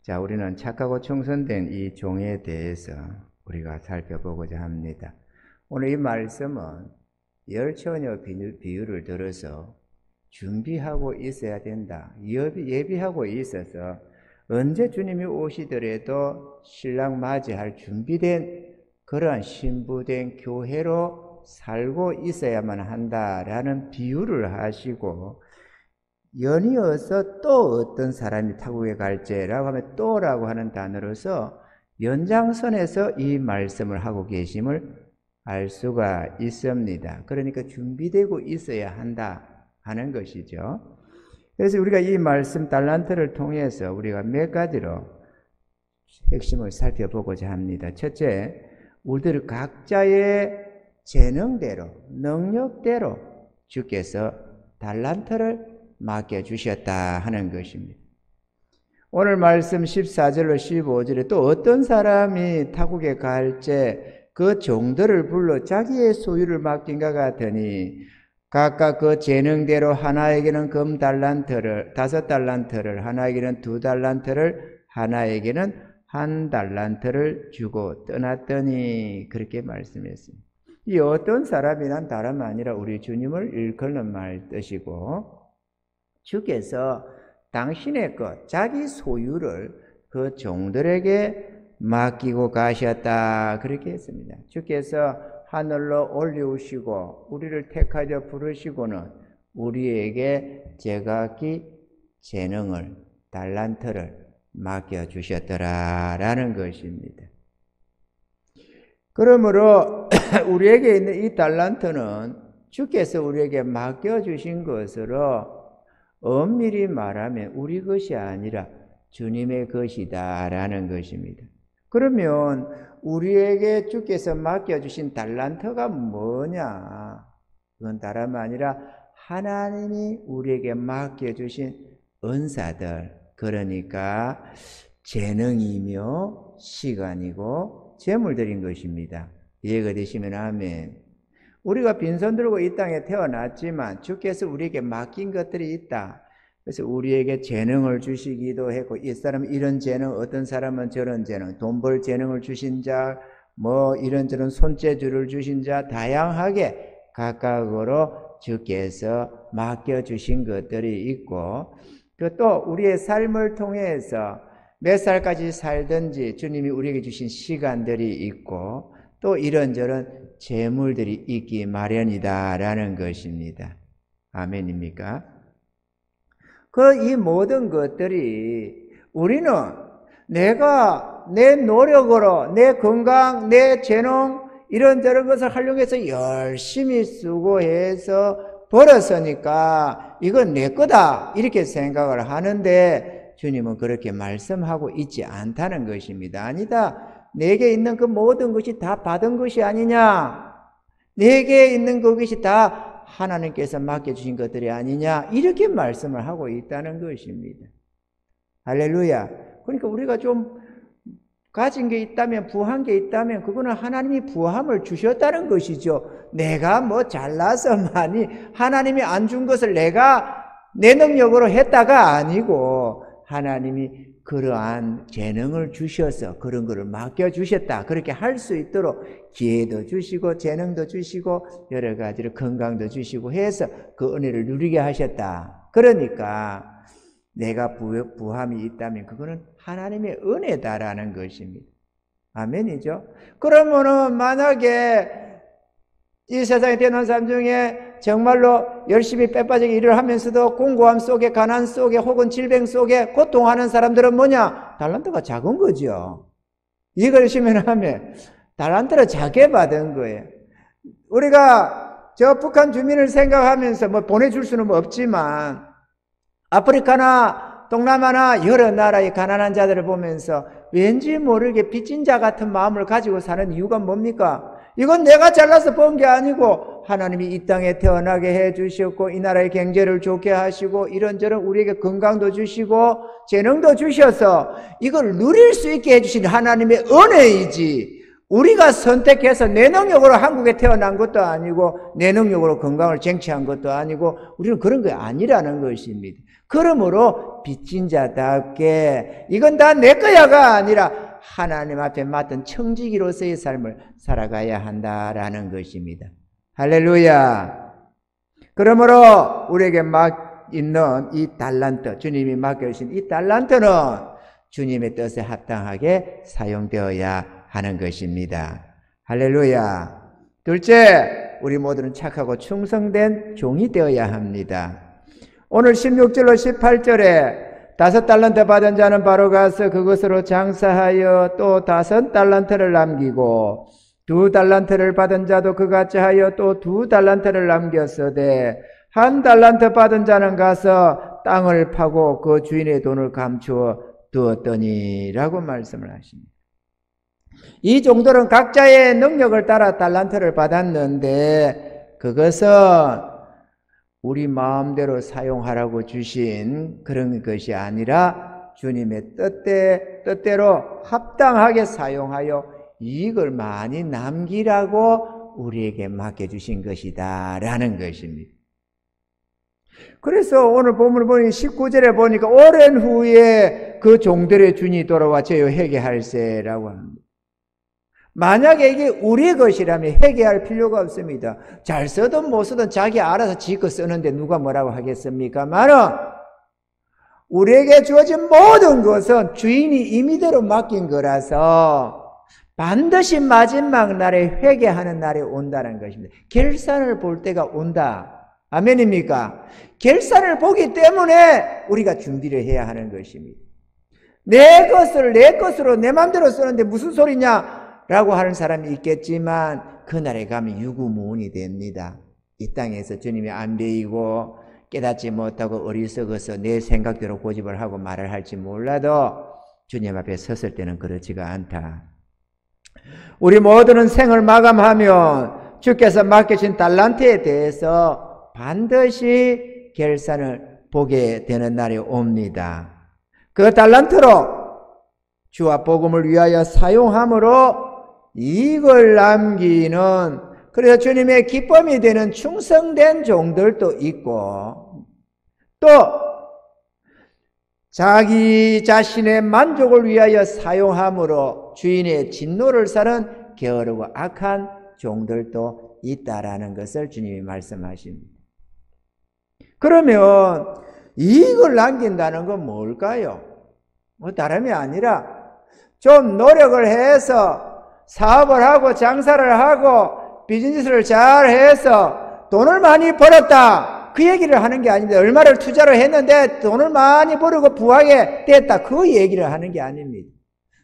자, 우리는 착하고 충성된 이 종에 대해서 우리가 살펴보고자 합니다. 오늘 이 말씀은 열처녀 비유를 들어서 준비하고 있어야 된다. 예비하고 있어서 언제 주님이 오시더라도 신랑 맞이할 준비된 그러한 신부된 교회로 살고 있어야만 한다라는 비유를 하시고, 연이어서 또 어떤 사람이 타국에 갈지라고 하면 또라고 하는 단어로서 연장선에서 이 말씀을 하고 계심을 알 수가 있습니다. 그러니까 준비되고 있어야 한다 하는 것이죠. 그래서 우리가 이 말씀 달란트를 통해서 우리가 몇 가지로 핵심을 살펴보고자 합니다. 첫째, 우리들 각자의 재능대로, 능력대로 주께서 달란트를 맡겨주셨다 하는 것입니다. 오늘 말씀 14절로 15절에 또 어떤 사람이 타국에 갈지 그 종들을 불러 자기의 소유를 맡긴가 같으니 각각 그 재능대로 하나에게는 금 달란트를 5달란트를, 하나에게는 2달란트를, 하나에게는 1달란트를 주고 떠났더니, 그렇게 말씀했습니다. 이 어떤 사람이란 다름 아니라 우리 주님을 일컫는 말 뜻이고, 주께서 당신의 것, 자기 소유를 그 종들에게 맡기고 가셨다, 그렇게 했습니다. 주께서 하늘로 올리우시고 우리를 택하여 부르시고는 우리에게 제각기 재능을, 달란트를 맡겨주셨더라라는 것입니다. 그러므로 우리에게 있는 이 달란트는 주께서 우리에게 맡겨주신 것으로 엄밀히 말하면 우리 것이 아니라 주님의 것이다라는 것입니다. 그러면 우리에게 주께서 맡겨주신 달란트가 뭐냐? 그건 다름 아니라 하나님이 우리에게 맡겨주신 은사들, 그러니까 재능이며 시간이고 재물들인 것입니다. 이해가 되시면 아멘. 우리가 빈손 들고 이 땅에 태어났지만 주께서 우리에게 맡긴 것들이 있다. 그래서 우리에게 재능을 주시기도 했고, 이 사람은 이런 재능, 어떤 사람은 저런 재능, 돈 벌 재능을 주신 자, 이런저런 손재주를 주신 자, 다양하게 각각으로 주께서 맡겨주신 것들이 있고, 또 우리의 삶을 통해서 몇 살까지 살든지 주님이 우리에게 주신 시간들이 있고, 또 이런저런 재물들이 있기 마련이다라는 것입니다. 아멘입니까? 이 모든 것들이 우리는 내가 내 노력으로 내 건강, 내 재능 이런저런 것을 활용해서 열심히 수고해서 벌었으니까 이건 내 거다 이렇게 생각을 하는데, 주님은 그렇게 말씀하고 있지 않다는 것입니다. 아니다. 내게 있는 그 모든 것이 다 받은 것이 아니냐, 내게 있는 그것이 다 하나님께서 맡겨주신 것들이 아니냐, 이렇게 말씀을 하고 있다는 것입니다. 할렐루야. 그러니까 우리가 좀 가진 게 있다면, 부한 게 있다면 그거는 하나님이 부함을 주셨다는 것이죠. 내가 잘나서만이 하나님이 안 준 것을 내가 내 능력으로 했다가 아니고, 하나님이 그러한 재능을 주셔서 그런 거를 맡겨주셨다. 그렇게 할 수 있도록 기회도 주시고 재능도 주시고 여러 가지로 건강도 주시고 해서 그 은혜를 누리게 하셨다. 그러니까 내가 부함이 있다면 그거는 하나님의 은혜다라는 것입니다. 아멘이죠. 그러면은 만약에 이 세상에 태어난 사람 중에 정말로 열심히 빼빠지게 일을 하면서도 공고함 속에, 가난 속에, 혹은 질병 속에 고통하는 사람들은 뭐냐? 달란트가 작은 거죠. 이걸 시면하면 달란트를 작게 받은 거예요. 우리가 저 북한 주민을 생각하면서 보내줄 수는 없지만, 아프리카나 동남아나 여러 나라의 가난한 자들을 보면서 왠지 모르게 빚진 자 같은 마음을 가지고 사는 이유가 뭡니까? 이건 내가 잘라서 번 게 아니고 하나님이 이 땅에 태어나게 해주셨고, 이 나라의 경제를 좋게 하시고, 이런저런 우리에게 건강도 주시고 재능도 주셔서 이걸 누릴 수 있게 해주신 하나님의 은혜이지, 우리가 선택해서 내 능력으로 한국에 태어난 것도 아니고 내 능력으로 건강을 쟁취한 것도 아니고 우리는 그런 게 아니라는 것입니다. 그러므로 빚진 자답게 이건 다 내 거야가 아니라 하나님 앞에 맡은 청지기로서의 삶을 살아가야 한다라는 것입니다. 할렐루야. 그러므로 우리에게 막 있는 이 달란트, 주님이 맡겨주신 이 달란트는 주님의 뜻에 합당하게 사용되어야 하는 것입니다. 할렐루야. 둘째, 우리 모두는 착하고 충성된 종이 되어야 합니다. 오늘 16절로 18절에 5달란트 받은 자는 바로 가서 그것으로 장사하여 또 5달란트를 남기고 2달란트를 받은 자도 그같이 하여 또 2달란트를 남겼으되 1달란트 받은 자는 가서 땅을 파고 그 주인의 돈을 감추어 두었더니라고 말씀을 하십니다. 이 종들은 각자의 능력을 따라 달란트를 받았는데 그것은 우리 마음대로 사용하라고 주신 그런 것이 아니라 주님의 뜻대로 합당하게 사용하여 이익을 많이 남기라고 우리에게 맡겨주신 것이다 라는 것입니다. 그래서 오늘 본문을 보니 19절에 보니까 오랜 후에 그 종들의 주인이 돌아와 저요 회개할세라고 합니다. 만약에 이게 우리의 것이라면 회개할 필요가 없습니다. 잘 쓰든 못 쓰든 자기 알아서 지껏 쓰는데 누가 뭐라고 하겠습니까만은 우리에게 주어진 모든 것은 주인이 임의대로 맡긴 거라서 반드시 마지막 날에 회개하는 날이 온다는 것입니다. 결산을 볼 때가 온다. 아멘입니까? 결산을 보기 때문에 우리가 준비를 해야 하는 것입니다. 내 것을 내 것으로 내 마음대로 쓰는데 무슨 소리냐? 라고 하는 사람이 있겠지만 그날에 가면 유구무원이 됩니다. 이 땅에서 주님이 안 베이고 깨닫지 못하고 어리석어서 내 생각대로 고집을 하고 말을 할지 몰라도 주님 앞에 섰을 때는 그렇지가 않다. 우리 모두는 생을 마감하면 주께서 맡기신 달란트에 대해서 반드시 결산을 보게 되는 날이 옵니다. 그 달란트로 주와 복음을 위하여 사용함으로 이익을 남기는, 그래서 주님의 기쁨이 되는 충성된 종들도 있고 또 자기 자신의 만족을 위하여 사용함으로 주인의 진노를 사는 게으르고 악한 종들도 있다라는 것을 주님이 말씀하십니다. 그러면 이익을 남긴다는 건 뭘까요? 다름이 아니라 좀 노력을 해서 사업을 하고 장사를 하고 비즈니스를 잘 해서 돈을 많이 벌었다, 그 얘기를 하는 게 아닙니다. 얼마를 투자를 했는데 돈을 많이 벌고 부하게 됐다, 그 얘기를 하는 게 아닙니다.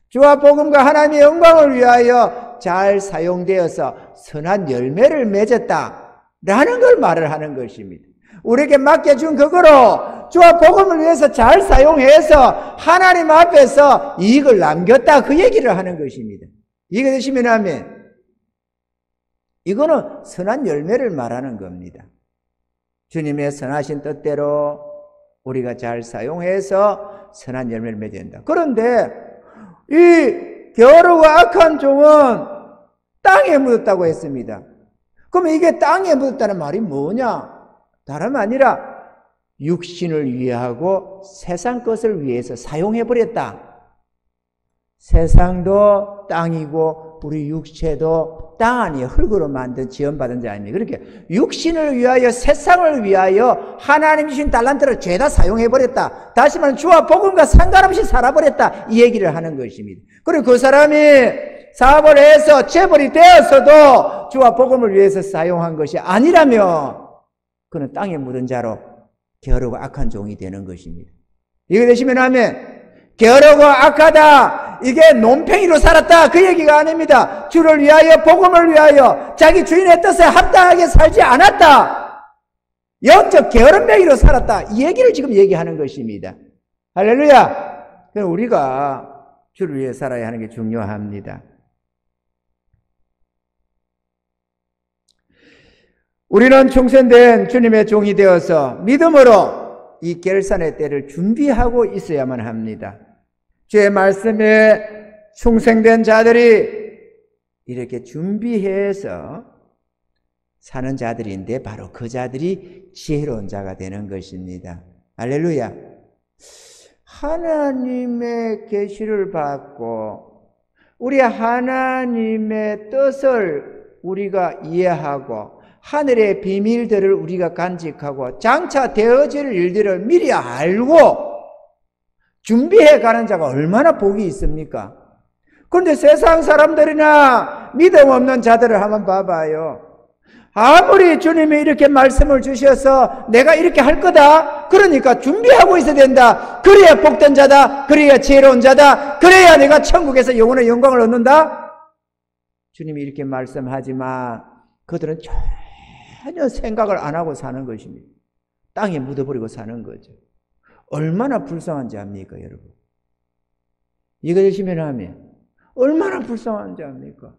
주와 복음과 하나님의 영광을 위하여 잘 사용되어서 선한 열매를 맺었다 라는 걸 말을 하는 것입니다. 우리에게 맡겨준 그거로 주와 복음을 위해서 잘 사용해서 하나님 앞에서 이익을 남겼다, 그 얘기를 하는 것입니다. 이게 되시면 아멘. 이거는 선한 열매를 말하는 겁니다. 주님의 선하신 뜻대로 우리가 잘 사용해서 선한 열매를 맺어야 된다. 그런데 이 게으르고 악한 종은 땅에 묻었다고 했습니다. 그러면 이게 땅에 묻었다는 말이 뭐냐? 다름 아니라 육신을 위하고 세상 것을 위해서 사용해버렸다. 세상도 땅이고 우리 육체도 땅 아니에요. 흙으로 만든 지원받은 자 아닙니까? 그렇게 육신을 위하여 세상을 위하여 하나님 주신 달란트를 죄다 사용해버렸다. 다시 말하면 주와 복음과 상관없이 살아버렸다, 이 얘기를 하는 것입니다. 그리고 그 사람이 사업을 해서 재벌이 되었어도 주와 복음을 위해서 사용한 것이 아니라면 그는 땅에 묻은 자로 게으르고 악한 종이 되는 것입니다. 이거 되시면 하면 게으르고 악하다, 이게 논팽이로 살았다, 그 얘기가 아닙니다. 주를 위하여 복음을 위하여 자기 주인의 뜻에 합당하게 살지 않았다, 영적 게으름뱅이로 살았다, 이 얘기를 지금 얘기하는 것입니다. 할렐루야. 그럼 우리가 주를 위해 살아야 하는 게 중요합니다. 우리는 충성된 주님의 종이 되어서 믿음으로 이 결산의 때를 준비하고 있어야만 합니다. 주의 말씀에 충성된 자들이 이렇게 준비해서 사는 자들인데 바로 그 자들이 지혜로운 자가 되는 것입니다. 할렐루야. 하나님의 계시를 받고 우리 하나님의 뜻을 우리가 이해하고 하늘의 비밀들을 우리가 간직하고 장차 되어질 일들을 미리 알고 준비해 가는 자가 얼마나 복이 있습니까? 그런데 세상 사람들이나 믿음 없는 자들을 한번 봐봐요. 아무리 주님이 이렇게 말씀을 주셔서 내가 이렇게 할 거다, 그러니까 준비하고 있어야 된다, 그래야 복된 자다, 그래야 지혜로운 자다, 그래야 내가 천국에서 영원의 영광을 얻는다, 주님이 이렇게 말씀하지만 그들은 전혀 생각을 안 하고 사는 것입니다. 땅에 묻어버리고 사는 거죠. 얼마나 불쌍한지 압니까, 여러분? 이거 열심히 하면 얼마나 불쌍한지 압니까?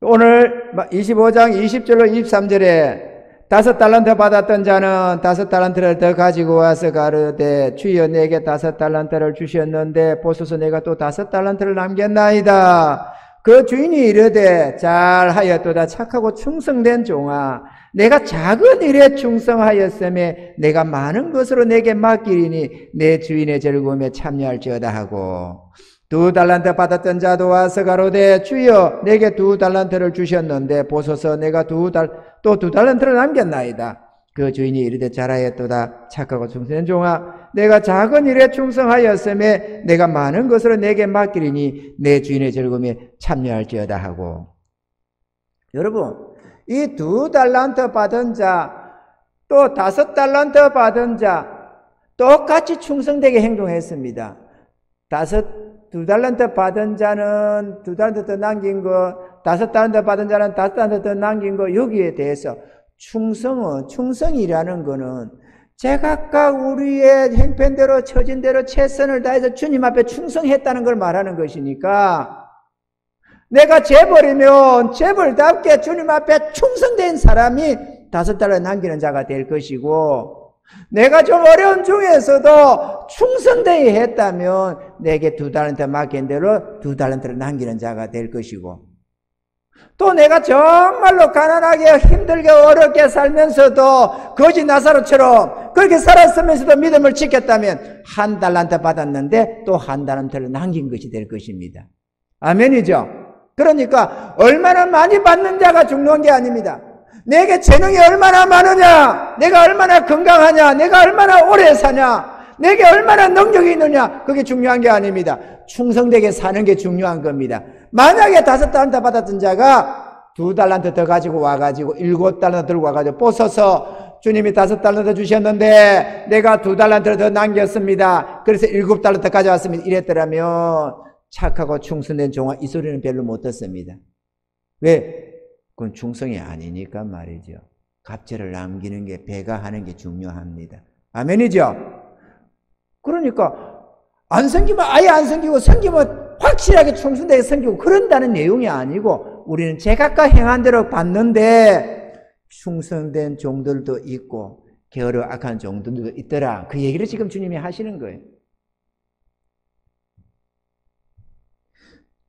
오늘 25장 20절로 23절에 5달란트 받았던 자는 5달란트를 더 가지고 와서 가르되 주여 내게 5달란트를 주셨는데 보소서 내가 또 5달란트를 남겼나이다. 그 주인이 이르되 잘하였도다 착하고 충성된 종아, 내가 작은 일에 충성하였음에 내가 많은 것으로 내게 맡기리니 내 주인의 즐거움에 참여할지어다 하고, 2달란트 받았던 자도 와서 가로되 주여 내게 2달란트를 주셨는데 보소서 내가 또 2달란트를 남겼나이다. 그 주인이 이르되 잘하였도다 착하고 충성된 종아, 내가 작은 일에 충성하였음에 내가 많은 것으로 내게 맡기리니 내 주인의 즐거움에 참여할지어다 하고. 여러분, 이 2달란트 받은 자 또 5달란트 받은 자 똑같이 충성되게 행동했습니다. 2달란트 받은 자는 2달란트 더 남긴 거, 5달란트 받은 자는 5달란트 더 남긴 거, 여기에 대해서 충성이라는 거는 제각각 우리의 행편대로 처진대로 최선을 다해서 주님 앞에 충성했다는 걸 말하는 것이니까, 내가 재벌이면 재벌답게 주님 앞에 충성된 사람이 5달러 남기는 자가 될 것이고, 내가 좀 어려운 중에서도 충성되게 했다면 내게 2달란트 맡긴 대로 2달란트를 남기는 자가 될 것이고, 또 내가 정말로 가난하게 힘들게 어렵게 살면서도 거지 나사로처럼 그렇게 살았으면서도 믿음을 지켰다면 1달란트 받았는데 또 1달란트를 남긴 것이 될 것입니다. 아멘이죠? 그러니까 얼마나 많이 받는 자가 중요한 게 아닙니다. 내게 재능이 얼마나 많으냐, 내가 얼마나 건강하냐, 내가 얼마나 오래 사냐, 내게 얼마나 능력이 있느냐, 그게 중요한 게 아닙니다. 충성되게 사는 게 중요한 겁니다. 만약에 5달란트 받았던 자가 2달란트 더 가지고 와가지고 7달란트 들고 와가지고 보소서 주님이 5달란트 주셨는데 내가 2달란트를 더 남겼습니다. 그래서 7달란트 가져왔습니다. 이랬더라면 착하고 충성된 종아, 이 소리는 별로 못 듣습니다. 왜? 그건 충성이 아니니까 말이죠. 갑절을 남기는 게, 배가하는 게 중요합니다. 아멘이죠? 그러니까 안 섬기면 아예 안 섬기고, 섬기면 확실하게 충성되게 섬기고 그런다는 내용이 아니고, 우리는 제각각 행한 대로 받는데 충성된 종들도 있고 게으르 악한 종들도 있더라. 그 얘기를 지금 주님이 하시는 거예요.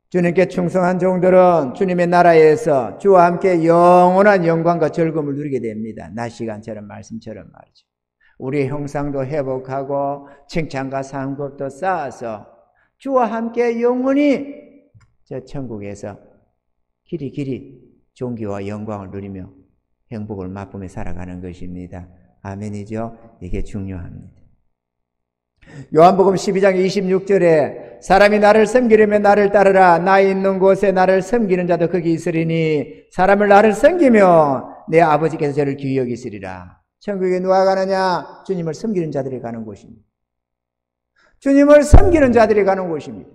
주님께 충성한 종들은 주님의 나라에서 주와 함께 영원한 영광과 즐거움을 누리게 됩니다. 낮 시간처럼, 말씀처럼 말이죠. 우리의 형상도 회복하고 칭찬과 상급도 쌓아서 주와 함께 영원히 저 천국에서 길이 존귀와 영광을 누리며 행복을 맛보며 살아가는 것입니다. 아멘이죠? 이게 중요합니다. 요한복음 12장 26절에 사람이 나를 섬기려면 나를 따르라. 나 있는 곳에 나를 섬기는 자도 거기 있으리니 사람을 나를 섬기면 내 아버지께서 저를 귀히 여기시리라. 천국에 누가 가느냐? 주님을 섬기는 자들이 가는 곳입니다. 주님을 섬기는 자들이 가는 곳입니다.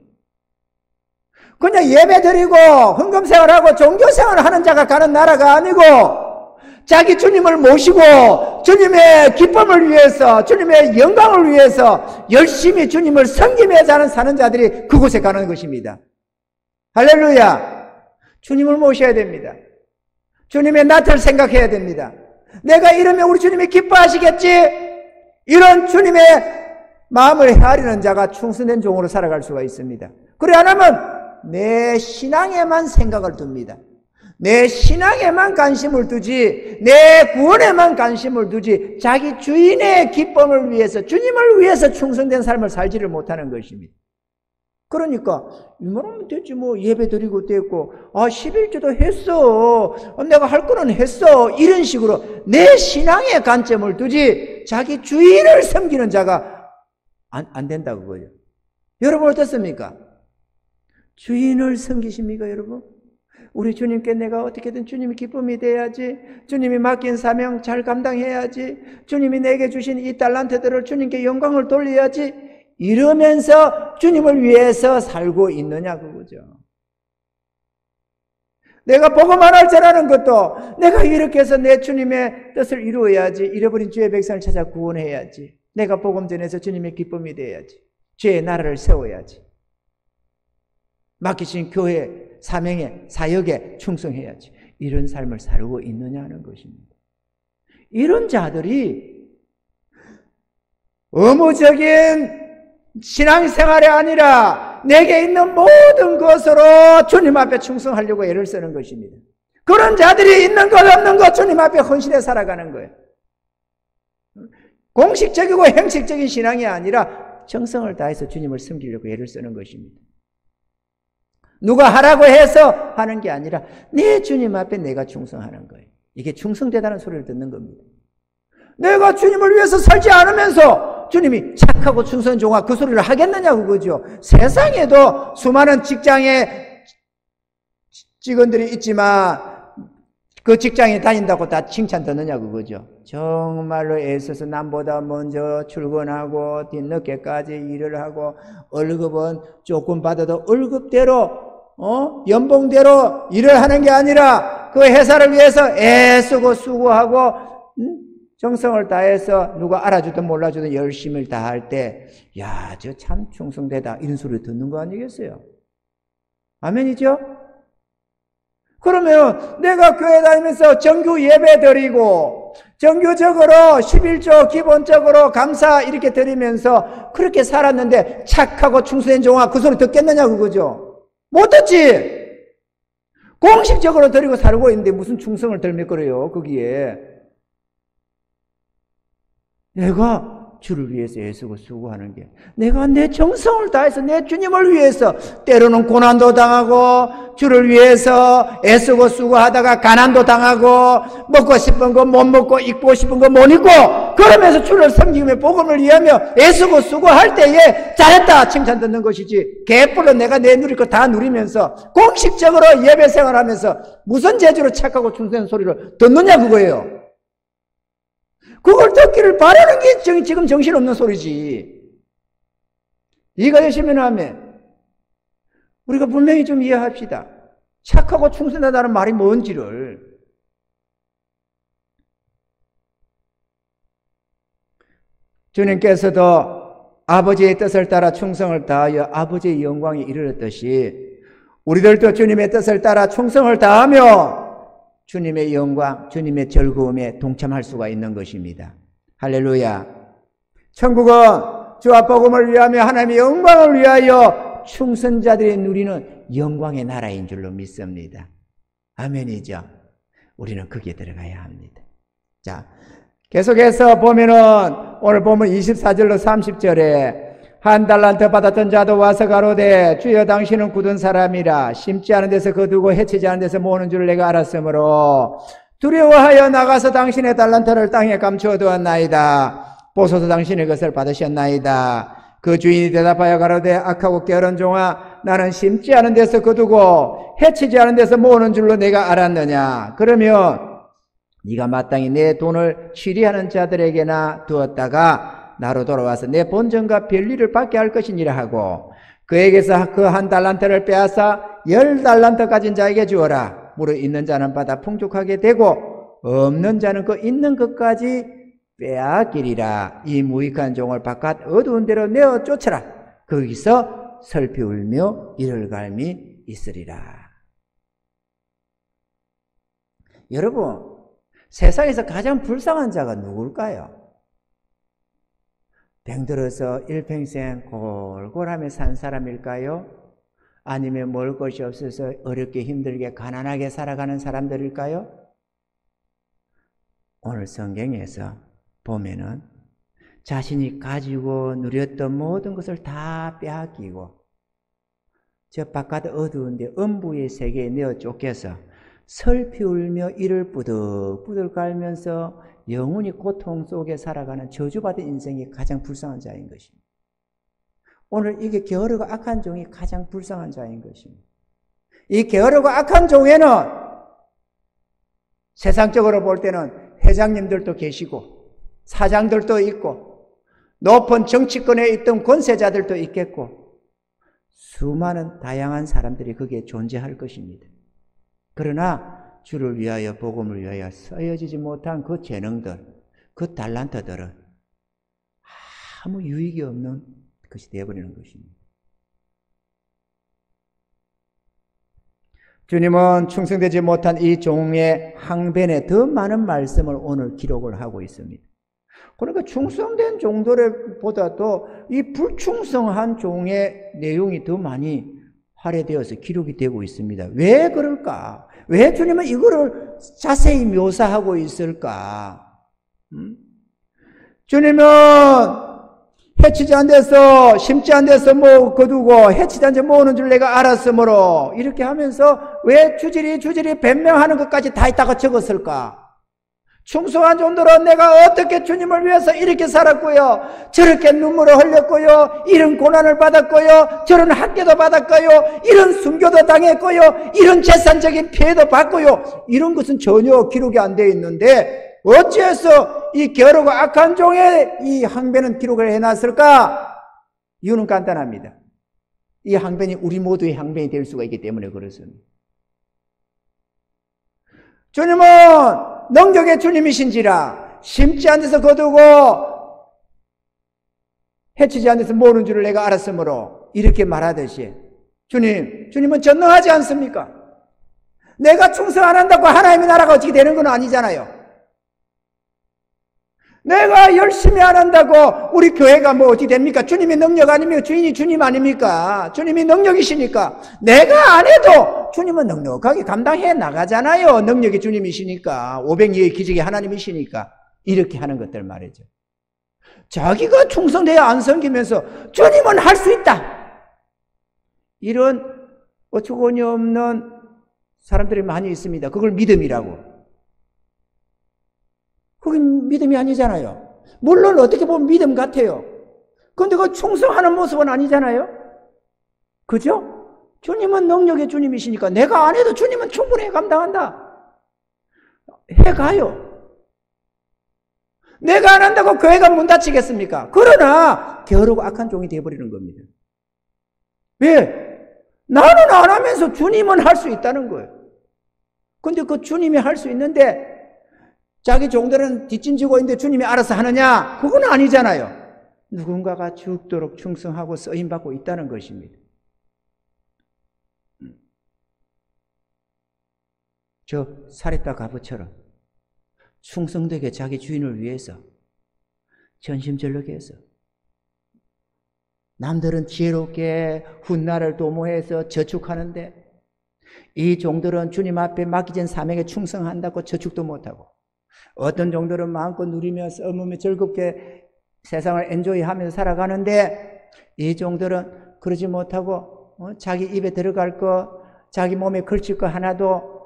그냥 예배드리고 헌금생활하고 종교생활을 하는 자가 가는 나라가 아니고, 자기 주님을 모시고 주님의 기쁨을 위해서, 주님의 영광을 위해서 열심히 주님을 섬기며 사는 자들이 그곳에 가는 것입니다. 할렐루야! 주님을 모셔야 됩니다. 주님의 낯을 생각해야 됩니다. 내가 이러면 우리 주님이 기뻐하시겠지? 이런 주님의 마음을 헤아리는 자가 충성된 종으로 살아갈 수가 있습니다. 그래 안 하면 내 신앙에만 생각을 둡니다. 내 신앙에만 관심을 두지, 내 구원에만 관심을 두지, 자기 주인의 기쁨을 위해서, 주님을 위해서 충성된 삶을 살지를 못하는 것입니다. 그러니까 이만하면 됐지 뭐, 예배 드리고 됐고, 11조도 했어, 내가 할 거는 했어, 이런 식으로 내 신앙의 관점을 두지 자기 주인을 섬기는 자가 안 된다 그거예요. 여러분 어떻습니까? 주인을 섬기십니까 여러분? 우리 주님께 내가 어떻게든 주님이 기쁨이 돼야지, 주님이 맡긴 사명 잘 감당해야지, 주님이 내게 주신 이 달란트들을 주님께 영광을 돌려야지, 이러면서 주님을 위해서 살고 있느냐 그거죠. 내가 복음 하나를 전하는 것도 내가 이렇게 해서 내 주님의 뜻을 이루어야지, 잃어버린 주의 백성을 찾아 구원해야지, 내가 복음 전해서 주님의 기쁨이 돼야지, 주의 나라를 세워야지, 맡기신 교회 사명에 사역에 충성해야지, 이런 삶을 살고 있느냐 하는 것입니다. 이런 자들이 의무적인 신앙생활이 아니라 내게 있는 모든 것으로 주님 앞에 충성하려고 애를 쓰는 것입니다. 그런 자들이 있는 것 없는 것 주님 앞에 헌신해 살아가는 거예요. 공식적이고 형식적인 신앙이 아니라 정성을 다해서 주님을 섬기려고 애를 쓰는 것입니다. 누가 하라고 해서 하는 게 아니라 내 주님 앞에 내가 충성하는 거예요. 이게 충성되다는 소리를 듣는 겁니다. 내가 주님을 위해서 살지 않으면서 주님이 착하고 충성한 종아 그 소리를 하겠느냐 그거죠. 세상에도 수많은 직장에 직원들이 있지만 그 직장에 다닌다고 다 칭찬 듣느냐 그거죠. 정말로 애써서 남보다 먼저 출근하고 뒤늦게까지 일을 하고 월급은 조금 받아도 월급대로 연봉대로 일을 하는 게 아니라 그 회사를 위해서 애쓰고 수고하고 정성을 다해서 누가 알아주든 몰라주든 열심을 다할 때, 야, 저 참 충성되다 이런 소리 듣는 거 아니겠어요? 아멘이죠? 그러면 내가 교회 다니면서 정규 예배 드리고 정규적으로 11조 기본적으로 감사 이렇게 드리면서 그렇게 살았는데 착하고 충성된 종아 그 소리 듣겠느냐 그거죠? 못 듣지. 공식적으로 드리고 살고 있는데 무슨 충성을 들밀거려요 거기에. 내가 주를 위해서 애쓰고 수고하는 게, 내가 내 정성을 다해서 내 주님을 위해서 때로는 고난도 당하고 주를 위해서 애쓰고 수고하다가 가난도 당하고 먹고 싶은 거 못 먹고 입고 싶은 거 못 입고 그러면서 주를 섬기며 복음을 위하며 애쓰고 수고할 때에 잘했다 칭찬 듣는 것이지, 개뿔로 내가 내 누릴 거 다 누리면서 공식적으로 예배 생활하면서 무슨 재주로 착하고 충성된 소리를 듣느냐 그거예요. 그걸 듣기를 바라는 게 지금 정신없는 소리지. 이해가 되시면 하면 우리가 분명히 좀 이해합시다. 착하고 충성하다는 말이 뭔지를. 주님께서도 아버지의 뜻을 따라 충성을 다하여 아버지의 영광에 이르렀듯이 우리들도 주님의 뜻을 따라 충성을 다하며 주님의 영광, 주님의 즐거움에 동참할 수가 있는 것입니다. 할렐루야. 천국은 주와 복음을 위하며 하나님의 영광을 위하여 충성자들이 누리는 영광의 나라인 줄로 믿습니다. 아멘이죠. 우리는 거기에 들어가야 합니다. 자, 계속해서 보면은 오늘 보면 24절로 30절에 한 달란트 받았던 자도 와서 가로되 주여 당신은 굳은 사람이라 심지 않은 데서 거두고 해치지 않은 데서 모으는 줄 내가 알았으므로 두려워하여 나가서 당신의 달란트를 땅에 감추어 두었나이다. 보소서 당신의 것을 받으셨나이다. 그 주인이 대답하여 가로되 악하고 게으른 종아 나는 심지 않은 데서 거두고 해치지 않은 데서 모으는 줄로 내가 알았느냐. 그러면 네가 마땅히 내 돈을 취리하는 자들에게나 두었다가 나로 돌아와서 내 본전과 별리를 받게 할 것이니라 하고 그에게서 그 한 달란트를 빼앗아 10달란트 가진 자에게 주어라. 무릇 있는 자는 받아 풍족하게 되고 없는 자는 그 있는 것까지 빼앗기리라. 이 무익한 종을 바깥 어두운 데로 내어 쫓아라. 거기서 슬피 울며 이를 갈미 있으리라. 여러분, 세상에서 가장 불쌍한 자가 누굴까요? 병들어서 일평생 골골하며 산 사람일까요? 아니면 먹을 것이 없어서 어렵게 힘들게 가난하게 살아가는 사람들일까요? 오늘 성경에서 보면은 자신이 가지고 누렸던 모든 것을 다 빼앗기고 저 바깥 어두운데 음부의 세계에 내어 쫓겨서 슬피 울며 이를 뿌득뿌득 갈면서 영원히 고통 속에 살아가는 저주받은 인생이 가장 불쌍한 자인 것입니다. 오늘 이게 게으르고 악한 종이 가장 불쌍한 자인 것입니다. 이 게으르고 악한 종에는 세상적으로 볼 때는 회장님들도 계시고 사장들도 있고 높은 정치권에 있던 권세자들도 있겠고 수많은 다양한 사람들이 거기에 존재할 것입니다. 그러나 주를 위하여 복음을 위하여 쓰여지지 못한 그 재능들, 그 달란트들은 아무 유익이 없는 것이 되어버리는 것입니다. 주님은 충성되지 못한 이 종의 항변에 더 많은 말씀을 오늘 기록을 하고 있습니다. 그러니까 충성된 종들보다도 이 불충성한 종의 내용이 더 많이 할애되어서 기록이 되고 있습니다. 왜 그럴까? 왜 주님은 이거를 자세히 묘사하고 있을까? 주님은 해치지 않은 데서 심지 않은 데서 거두고 해치지 않은 데 모으는 줄 내가 알았으므로 이렇게 하면서 왜 주질이 변명하는 것까지 다 있다고 적었을까? 충성한 종들은 내가 어떻게 주님을 위해서 이렇게 살았고요, 저렇게 눈물을 흘렸고요, 이런 고난을 받았고요, 저런 학대도 받았고요, 이런 순교도 당했고요, 이런 재산적인 피해도 받고요, 이런 것은 전혀 기록이 안 되어 있는데 어찌해서 이 게으르고 악한 종의 이 항변은 기록을 해놨을까? 이유는 간단합니다. 이 항변이 우리 모두의 항변이 될 수가 있기 때문에 그렇습니다. 주님은 능력의 주님이신지라 심지 않은 데서 거두고 해치지 않은 데서 모으는 줄을 내가 알았으므로 이렇게 말하듯이 주님은 전능하지 않습니까? 내가 충성 안 한다고 하나님의 나라가 어떻게 되는 건 아니잖아요. 내가 열심히 안 한다고 우리 교회가 어떻게 됩니까? 주님의 능력 아니면 주인이 주님 아닙니까? 주님이 능력이시니까 내가 안 해도 주님은 넉넉하게 감당해 나가잖아요. 능력이 주님이시니까 500여의 기적이 하나님이시니까 이렇게 하는 것들 말이죠. 자기가 충성되어 안 섬기면서 주님은 할 수 있다, 이런 어처구니 없는 사람들이 많이 있습니다. 그걸 믿음이라고. 그게 믿음이 아니잖아요. 물론 어떻게 보면 믿음 같아요. 그런데 그 충성하는 모습은 아니잖아요. 그죠? 주님은 능력의 주님이시니까 내가 안 해도 주님은 충분히 감당한다. 해가요. 내가 안 한다고 교회가 문 닫히겠습니까? 그러나 게으르고 악한 종이 되어버리는 겁니다. 왜? 나는 안 하면서 주님은 할 수 있다는 거예요. 근데 그 주님이 할 수 있는데 자기 종들은 뒷짐지고 있는데 주님이 알아서 하느냐? 그건 아니잖아요. 누군가가 죽도록 충성하고 쓰임받고 있다는 것입니다. 저 사렙다 과부처럼 충성되게 자기 주인을 위해서 전심전력해서, 남들은 지혜롭게 훗날을 도모해서 저축하는데 이 종들은 주님 앞에 맡기진 사명에 충성한다고 저축도 못하고, 어떤 종들은 마음껏 누리며 써먹으며 즐겁게 세상을 엔조이하면서 살아가는데 이 종들은 그러지 못하고 자기 입에 들어갈 거, 자기 몸에 걸칠 거 하나도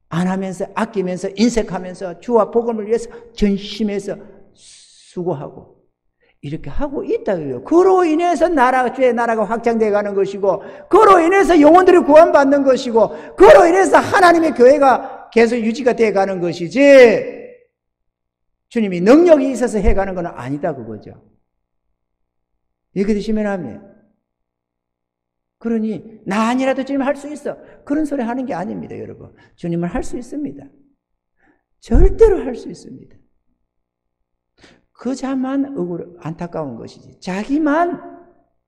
안 하면서 아끼면서 인색하면서 주와 복음을 위해서 전심해서 수고하고 이렇게 하고 있다고요. 그로 인해서 주의 나라가 확장되어 가는 것이고, 그로 인해서 영혼들이 구원받는 것이고, 그로 인해서 하나님의 교회가 계속 유지가 되어 가는 것이지, 주님이 능력이 있어서 해가는 건 아니다 그거죠. 이렇게 되시면 하면, 그러니 나 아니라도 주님 할 수 있어, 그런 소리 하는 게 아닙니다. 여러분, 주님은 할 수 있습니다. 절대로 할 수 있습니다. 그자만 안타까운 것이지, 자기만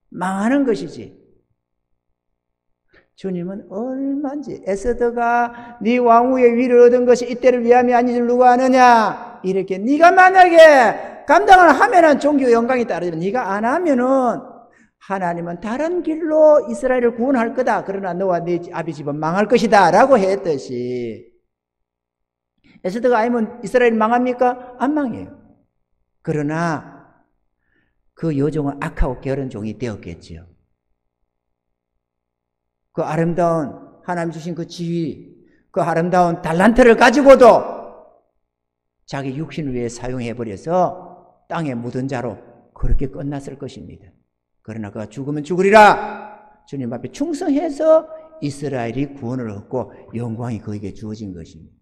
망하는 것이지. 주님은 얼마인지, 에스더가 네 왕후의 위를 얻은 것이 이때를 위함이 아니지 누가 아느냐, 이렇게 네가 만약에 감당을 하면은 종교 영광이 따르지만 네가 안 하면은 하나님은 다른 길로 이스라엘을 구원할 거다. 그러나 너와 네 아비 집은 망할 것이다 라고 했듯이 에스더가 아니면 이스라엘이 망합니까? 안 망해요. 그러나 그 여종은 악하고 게으른 종이 되었겠지요. 그 아름다운 하나님 주신 그 지위, 그 아름다운 달란트를 가지고도 자기 육신을 위해 사용해버려서 땅에 묻은 자로 그렇게 끝났을 것입니다. 그러나 그가 죽으면 죽으리라. 주님 앞에 충성해서 이스라엘이 구원을 얻고 영광이 그에게 주어진 것입니다.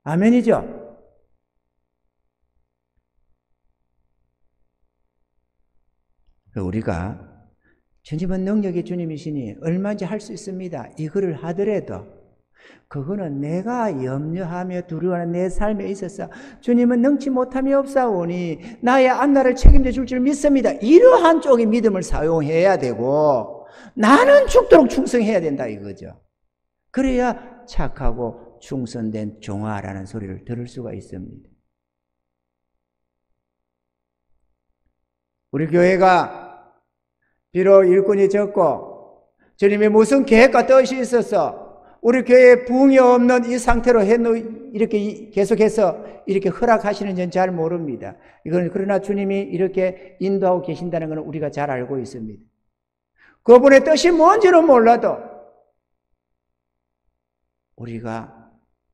아멘이죠? 우리가 주님은 능력의 주님이시니 얼마든지 할 수 있습니다. 이거를 하더라도 그거는 내가 염려하며 두려워하는 내 삶에 있어서 주님은 능치 못함이 없사오니 나의 앞날을 책임져 줄 줄 믿습니다. 이러한 쪽의 믿음을 사용해야 되고 나는 죽도록 충성해야 된다 이거죠. 그래야 착하고 충성된 종아라는 소리를 들을 수가 있습니다. 우리 교회가 비록 일꾼이 적고 주님의 무슨 계획과 뜻이 있어서 우리 교회에 부흥이 없는 이 상태로 이렇게 계속해서 이렇게 허락하시는지는 잘 모릅니다. 이건 그러나 주님이 이렇게 인도하고 계신다는 것은 우리가 잘 알고 있습니다. 그분의 뜻이 뭔지는 몰라도 우리가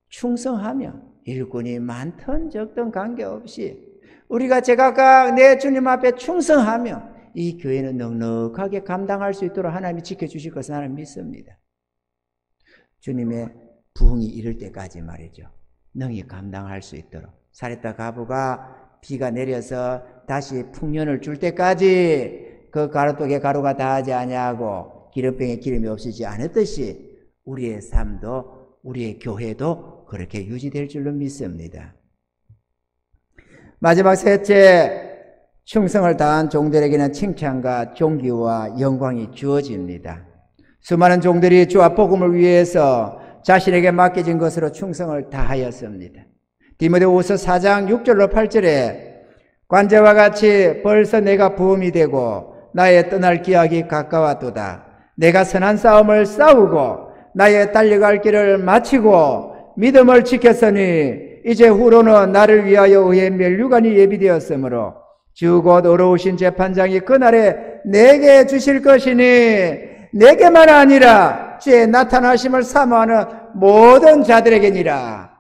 충성하며 일꾼이 많든 적든 관계없이 우리가 제각각 내 주님 앞에 충성하며 이 교회는 넉넉하게 감당할 수 있도록 하나님이 지켜주실 것을 나는 믿습니다. 주님의 부흥이 이를 때까지 말이죠. 능히 감당할 수 있도록. 사렙다 가부가 비가 내려서 다시 풍년을 줄 때까지 그 가루독에 가루가 다하지 아니하고 기름병에 기름이 없어지지 않았듯이 우리의 삶도 우리의 교회도 그렇게 유지될 줄로 믿습니다. 마지막 셋째, 충성을 다한 종들에게는 칭찬과 존귀와 영광이 주어집니다. 수많은 종들이 주와 복음을 위해서 자신에게 맡겨진 것으로 충성을 다하였습니다. 디모데후서 4장 6절로 8절에 관제와 같이 벌써 내가 부음이 되고 나의 떠날 기약이 가까웠도다. 내가 선한 싸움을 싸우고 나의 달려갈 길을 마치고 믿음을 지켰으니 이제 후로는 나를 위하여 의의 면류관이 예비되었으므로 주 곧 어려우신 재판장이 그날에 내게 주실 것이니 내게만 아니라 주의 나타나심을 사모하는 모든 자들에게니라.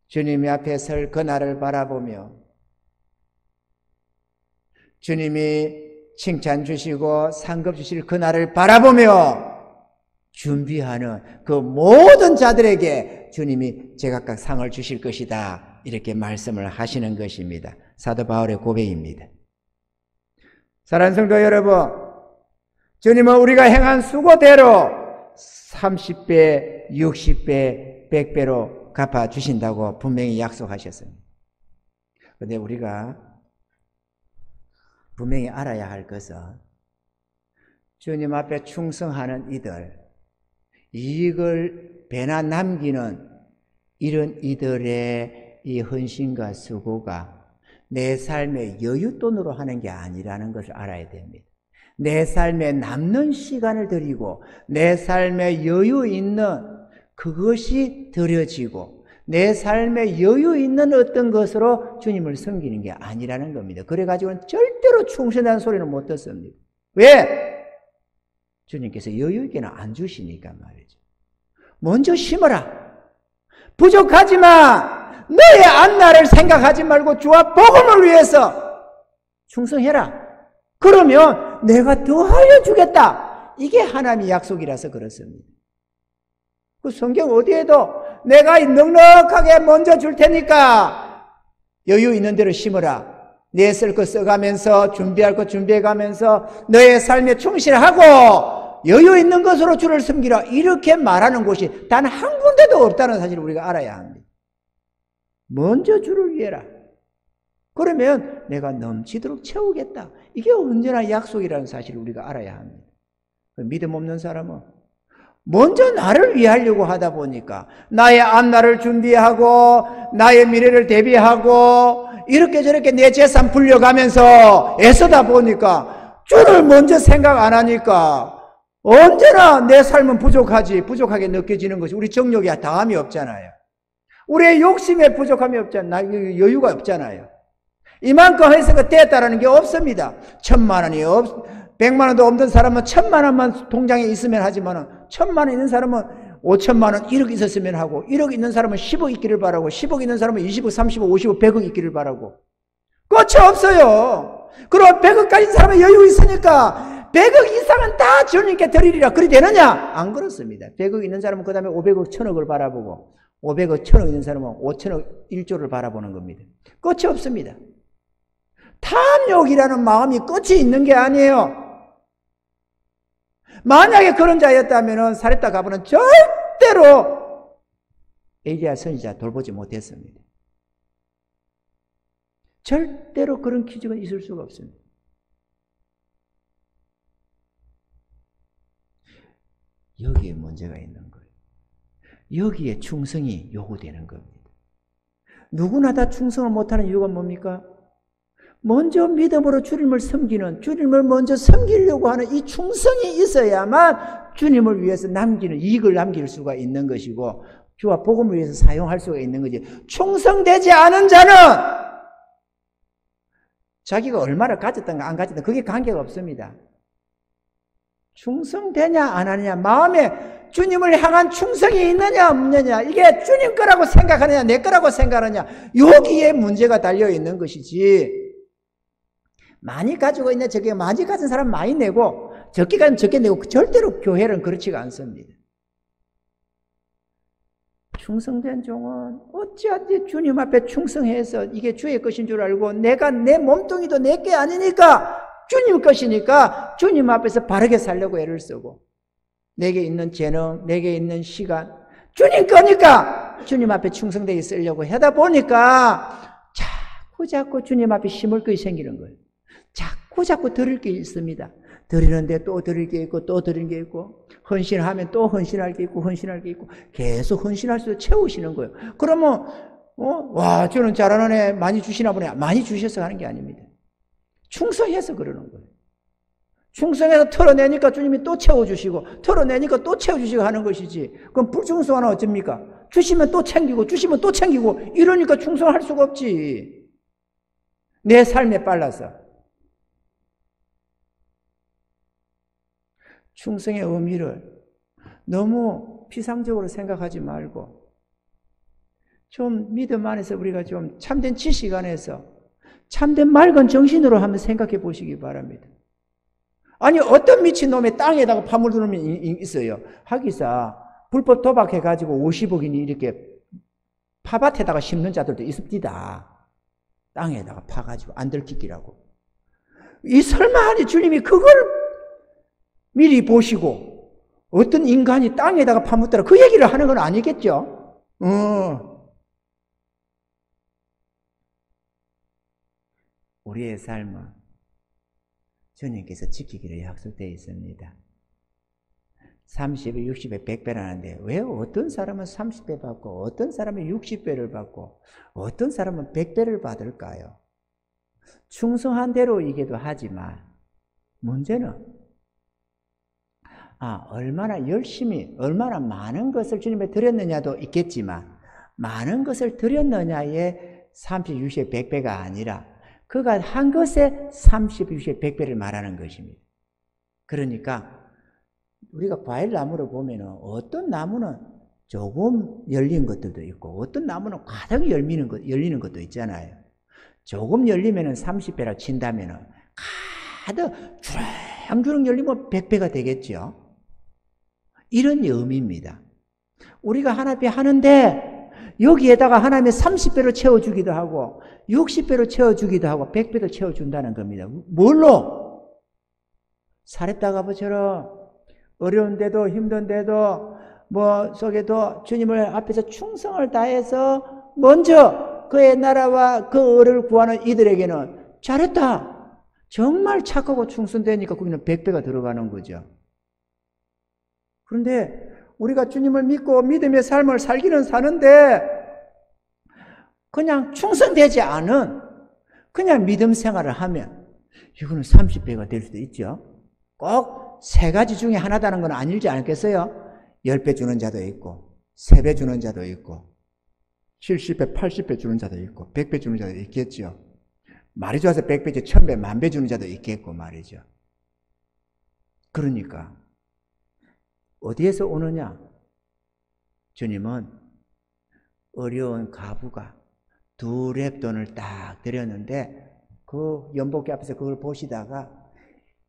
주님이 앞에 설 그날을 바라보며 주님이 칭찬 주시고 상급 주실 그날을 바라보며 준비하는 그 모든 자들에게 주님이 제각각 상을 주실 것이다. 이렇게 말씀을 하시는 것입니다. 사도 바울의 고백입니다. 사랑하는 성도 여러분, 주님은 우리가 행한 수고대로 30배, 60배, 100배로 갚아주신다고 분명히 약속하셨습니다. 그런데 우리가 분명히 알아야 할 것은 주님 앞에 충성하는 이들, 이익을 배나 남기는 이런 이들의 이 헌신과 수고가 내 삶의 여윳돈으로 하는 게 아니라는 것을 알아야 됩니다. 내 삶에 남는 시간을 드리고 내 삶에 여유 있는 그것이 드려지고 내 삶에 여유 있는 어떤 것으로 주님을 섬기는 게 아니라는 겁니다. 그래가지고는 절대로 충성이라는 소리는 못 듣습니다. 왜? 주님께서 여유 있게는 안 주시니까 말이죠. 먼저 심어라. 부족하지만 너의 앞날을 생각하지 말고 주와 복음을 위해서 충성해라. 그러면 내가 더하여 주겠다. 이게 하나님의 약속이라서 그렇습니다. 그 성경 어디에도 내가 넉넉하게 먼저 줄 테니까 여유 있는 대로 심어라. 내 쓸 거 써가면서 준비할 거 준비해가면서 너의 삶에 충실하고 여유 있는 것으로 주를 섬기라. 이렇게 말하는 곳이 단 한 군데도 없다는 사실을 우리가 알아야 합니다. 먼저 주를 위해라. 그러면 내가 넘치도록 채우겠다. 이게 언제나 약속이라는 사실을 우리가 알아야 합니다. 믿음 없는 사람은 먼저 나를 위하려고 하다 보니까 나의 앞날을 준비하고 나의 미래를 대비하고 이렇게 저렇게 내 재산 불려가면서 애쓰다 보니까 주를 먼저 생각 안 하니까 언제나 내 삶은 부족하게 느껴지는 것이 우리 정욕에 다함이 없잖아요. 우리의 욕심에 부족함이 없잖아요. 여유가 없잖아요. 이만큼 해서 됐다라는 게 없습니다. 1,000만 원이 100만 원도 없는 사람은 1,000만 원만 통장에 있으면 하지만 1,000만 원 있는 사람은 5,000만 원 1억 있었으면 하고 1억 있는 사람은 10억 있기를 바라고 10억 있는 사람은 20억, 30억, 50억, 100억 있기를 바라고 끝이 없어요. 그럼 100억 가진 사람은 여유 있으니까 100억 이상은 다 주님께 드리리라. 그리 되느냐? 안 그렇습니다. 100억 있는 사람은 그 다음에 500억, 1,000억을 바라보고 500억, 1,000억 있는 사람은 5,000억, 1조를 바라보는 겁니다. 끝이 없습니다. 탐욕이라는 마음이 끝이 있는 게 아니에요. 만약에 그런 자였다면 사렙다 가부는 절대로 엘리야 선지자 돌보지 못했습니다. 절대로 그런 기적은 있을 수가 없습니다. 여기에 문제가 있는 거예요. 여기에 충성이 요구되는 겁니다. 누구나 다 충성을 못하는 이유가 뭡니까? 먼저 믿음으로 주님을 섬기는, 주님을 먼저 섬기려고 하는 이 충성이 있어야만 주님을 위해서 이익을 남길 수가 있는 것이고 주와 복음을 위해서 사용할 수가 있는 거지. 충성되지 않은 자는 자기가 얼마나 가졌던가 안 가졌던가 그게 관계가 없습니다. 충성되냐 안 하느냐, 마음에 주님을 향한 충성이 있느냐 없느냐, 이게 주님 거라고 생각하느냐 내 거라고 생각하느냐, 여기에 문제가 달려있는 것이지, 많이 가지고 있는 저게 많이 가진 사람 많이 내고 적게 가진 적게 내고 절대로 교회는 그렇지가 않습니다. 충성된 종은 어찌하든지 주님 앞에 충성해서 이게 주의 것인 줄 알고 내가 내 몸뚱이도 내 게 아니니까 주님 것이니까 주님 앞에서 바르게 살려고 애를 쓰고 내게 있는 재능, 내게 있는 시간 주님 거니까 주님 앞에 충성되게 쓰려고 하다 보니까 자꾸 주님 앞에 심을 것이 생기는 거예요. 자꾸 드릴 게 있습니다. 드리는데 또 드릴 게 있고 또 드릴 게 있고 헌신하면 또 헌신할 게 있고 헌신할 게 있고 계속 헌신할수록 채우시는 거예요. 그러면 와 저는 잘하는 애 많이 주시나 보네. 많이 주셔서 하는 게 아닙니다. 충성해서 그러는 거예요. 충성해서 털어내니까 주님이 또 채워주시고 털어내니까 또 채워주시고 하는 것이지. 그럼 불충성하면 어쩝니까? 주시면 또 챙기고 주시면 또 챙기고 이러니까 충성할 수가 없지. 내 삶에 빨라서. 충성의 의미를 너무 피상적으로 생각하지 말고 좀 믿음 안에서 우리가 좀 참된 지식 안에서 참된 맑은 정신으로 한번 생각해 보시기 바랍니다. 아니 어떤 미친놈이 땅에다가 파묻은 놈이 있어요. 하기사 불법 도박해가지고 50억이니 이렇게 파밭에다가 심는 자들도 있습니다. 땅에다가 파가지고 안 들키기라고. 이 설마하니 주님이 그걸 미리 보시고 어떤 인간이 땅에다가 파묻더라 그 얘기를 하는 건 아니겠죠? 우리의 삶은 주님께서 지키기로 약속되어 있습니다. 30배, 60배, 100배라는데 왜 어떤 사람은 30배 받고 어떤 사람은 60배를 받고 어떤 사람은 100배를 받을까요? 충성한 대로 이기도 하지만 문제는 얼마나 열심히 얼마나 많은 것을 주님에 드렸느냐도 있겠지만 많은 것을 드렸느냐에 30, 60, 100배가 아니라 그가 한 것에 30, 60, 100배를 말하는 것입니다. 그러니까 우리가 과일나무를 보면 어떤 나무는 조금 열린 것들도 있고 어떤 나무는 가득 열리는 것도 있잖아요. 조금 열리면 30배라 친다면 가득 주렁주렁 열리면 100배가 되겠죠. 이런 의미입니다. 우리가 하나님 하는데 여기에다가 하나님의 30배로 채워주기도 하고 60배로 채워주기도 하고 100배로 채워준다는 겁니다. 뭘로? 사렙다 가부처럼 어려운데도 힘든데도 속에도 주님을 앞에서 충성을 다해서 먼저 그의 나라와 그 의를 구하는 이들에게는 잘했다. 정말 착하고 충성되니까 거기는 100배가 들어가는 거죠. 그런데 우리가 주님을 믿고 믿음의 삶을 살기는 사는데 그냥 충성되지 않은 그냥 믿음 생활을 하면 이거는 30배가 될 수도 있죠. 꼭 세 가지 중에 하나다는 건 아니지 않겠어요? 10배 주는 자도 있고 3배 주는 자도 있고 70배, 80배 주는 자도 있고 100배 주는 자도 있겠죠. 말이 좋아서 100배, 1000배, 1000배 주는 자도 있겠고 말이죠. 그러니까 어디에서 오느냐? 주님은 어려운 과부가 2렙돈을 딱 드렸는데 그 연복기 앞에서 그걸 보시다가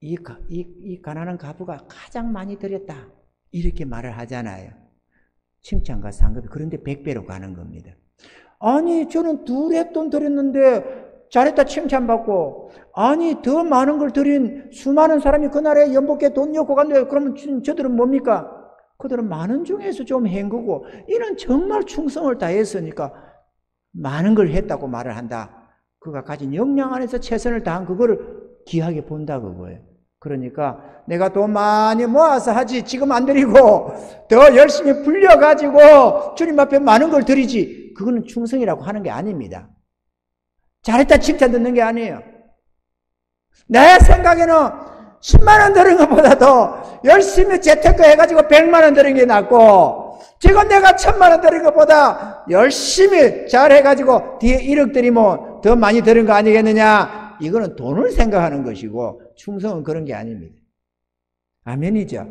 이 가난한 과부가 가장 많이 드렸다 이렇게 말을 하잖아요. 칭찬과 상급이. 그런데 100배로 가는 겁니다. 아니 저는 2렙돈 드렸는데 잘했다 칭찬받고, 아니 더 많은 걸 드린 수많은 사람이 그날에 연복기에 돈 넣고 간대요. 그러면 저들은 뭡니까? 그들은 많은 중에서 좀 한 거고, 이는 정말 충성을 다했으니까 많은 걸 했다고 말을 한다. 그가 가진 역량 안에서 최선을 다한 그거를 귀하게 본다 그거예요. 그러니까 내가 돈 많이 모아서 하지 지금 안 드리고 더 열심히 불려가지고 주님 앞에 많은 걸 드리지, 그거는 충성이라고 하는 게 아닙니다. 잘했다 칭찬 듣는 게 아니에요. 내 생각에는 10만 원 드린 것보다도 열심히 재테크 해가지고 100만 원 드린 게 낫고, 지금 내가 1000만 원 드린 것보다 열심히 잘 해가지고 뒤에 1억 드리면 더 많이 드린 거 아니겠느냐? 이거는 돈을 생각하는 것이고 충성은 그런 게 아닙니다. 아멘이죠?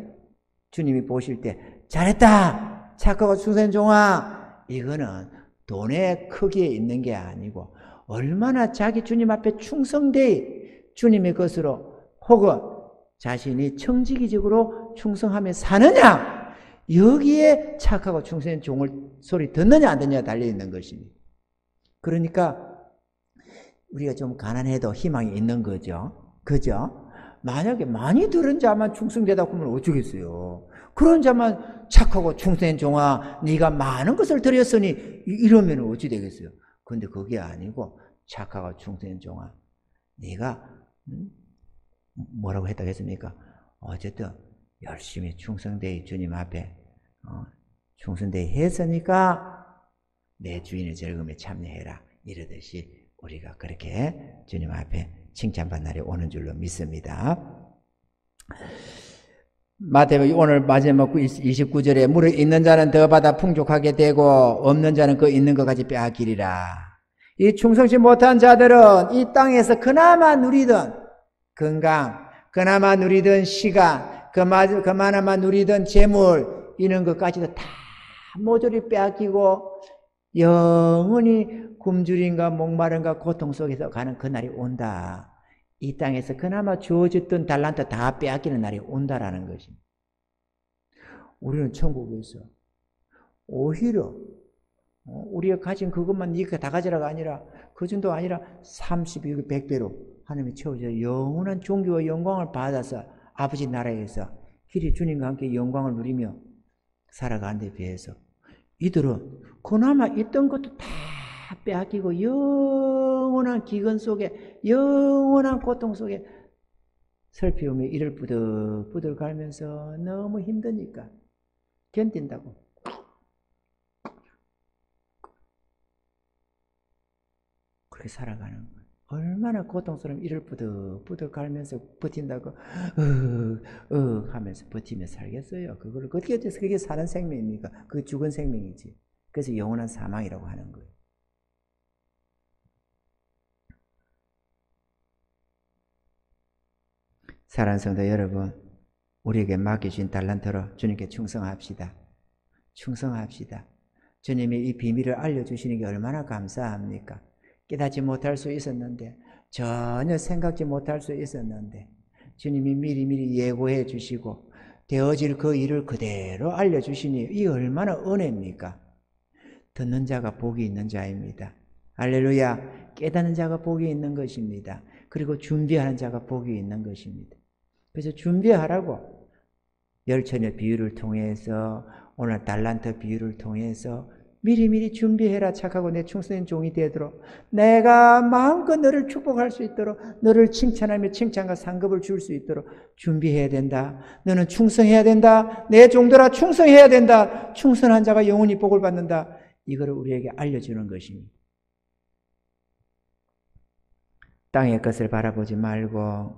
주님이 보실 때 잘했다 착하고 충성된 종아, 이거는 돈의 크기에 있는 게 아니고 얼마나 자기 주님 앞에 충성되이 주님의 것으로 혹은 자신이 청지기적으로 충성하며 사느냐, 여기에 착하고 충성된 종을 소리 듣느냐 안 듣느냐 달려있는 것입니다. 그러니까 우리가 좀 가난해도 희망이 있는 거죠. 그죠? 만약에 많이 들은 자만 충성되다 보면 어쩌겠어요. 그런 자만 착하고 충성된 종아 네가 많은 것을 드렸으니 이러면 어찌 되겠어요. 근데 그게 아니고 착하고 충성된 종아 네가 뭐라고 했다고 했습니까? 어쨌든 열심히 충성되이 주님 앞에 충성되이 했으니까 내 주인의 즐거움에 참여해라 이러듯이 우리가 그렇게 주님 앞에 칭찬받는 날이 오는 줄로 믿습니다. 마태복음 오늘 마지막 29절에 물을 있는 자는 더 받아 풍족하게 되고 없는 자는 그 있는 것 같이 빼앗기리라. 이 충성치 못한 자들은 이 땅에서 그나마 누리던 건강, 그나마 누리던 시간, 그나마 누리던 재물 이런 것까지도 다 모조리 빼앗기고 영원히 굶주림과 목마름과 고통 속에서 가는 그날이 온다. 이 땅에서 그나마 주어졌던 달란트 다 빼앗기는 날이 온다라는 것입니다. 우리는 천국에서 오히려 우리가 가진 그것만 네가 다 가지라가 아니라 그 정도 아니라 30, 100배로 하나님이 채워져 영원한 존귀와 영광을 받아서 아버지 나라에서 길이 주님과 함께 영광을 누리며 살아가는 데 비해서 이들은 그나마 있던 것도 다 빼앗기고 영원한 기근 속에 영원한 고통 속에 슬피우며 이를 부들부들 갈면서 너무 힘드니까 견딘다고 그렇게 살아가는 거예요. 얼마나 고통스러운 이를 부들부들 갈면서 버틴다고 하면서 버티며 살겠어요. 그걸 어떻게 해서 그게 사는 생명입니까? 그게 죽은 생명이지. 그래서 영원한 사망이라고 하는 거예요. 사랑하는 성도 여러분, 우리에게 맡겨주신 달란트로 주님께 충성합시다. 충성합시다. 주님이 이 비밀을 알려주시는 게 얼마나 감사합니까? 깨닫지 못할 수 있었는데, 전혀 생각지 못할 수 있었는데 주님이 미리미리 예고해 주시고 되어질 그 일을 그대로 알려주시니 이 얼마나 은혜입니까? 듣는 자가 복이 있는 자입니다. 할렐루야. 깨닫는 자가 복이 있는 것입니다. 그리고 준비하는 자가 복이 있는 것입니다. 그래서 준비하라고 열천의 비유를 통해서 오늘 달란트 비유를 통해서 미리미리 준비해라. 착하고 내 충성된 종이 되도록 내가 마음껏 너를 축복할 수 있도록 너를 칭찬하며 칭찬과 상급을 줄 수 있도록 준비해야 된다. 너는 충성해야 된다. 내 종들아 충성해야 된다. 충성한 자가 영원히 복을 받는다. 이거를 우리에게 알려주는 것입니다. 땅의 것을 바라보지 말고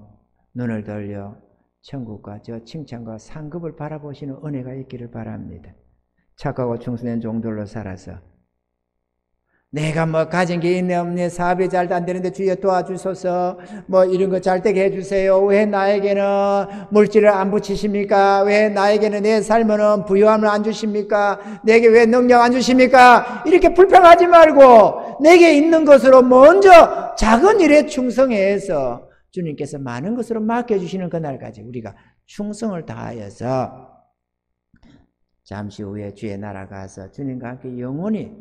눈을 돌려 천국과 저 칭찬과 상급을 바라보시는 은혜가 있기를 바랍니다. 착하고 충성된 종들로 살아서 내가 뭐 가진 게 있네 없네, 사업이 잘 안 되는데 주여 도와주소서, 뭐 이런 거 잘 되게 해주세요, 왜 나에게는 물질을 안 붙이십니까, 왜 나에게는 내 삶은 부유함을 안 주십니까, 내게 왜 능력 안 주십니까, 이렇게 불평하지 말고 내게 있는 것으로 먼저 작은 일에 충성해서 주님께서 많은 것으로 맡겨주시는 그날까지 우리가 충성을 다하여서 잠시 후에 주의 나라 가서 주님과 함께 영원히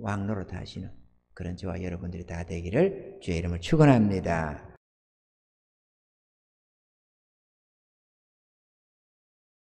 왕노릇 하시는 그런 저와 여러분들이 다 되기를 주의 이름을 축원합니다.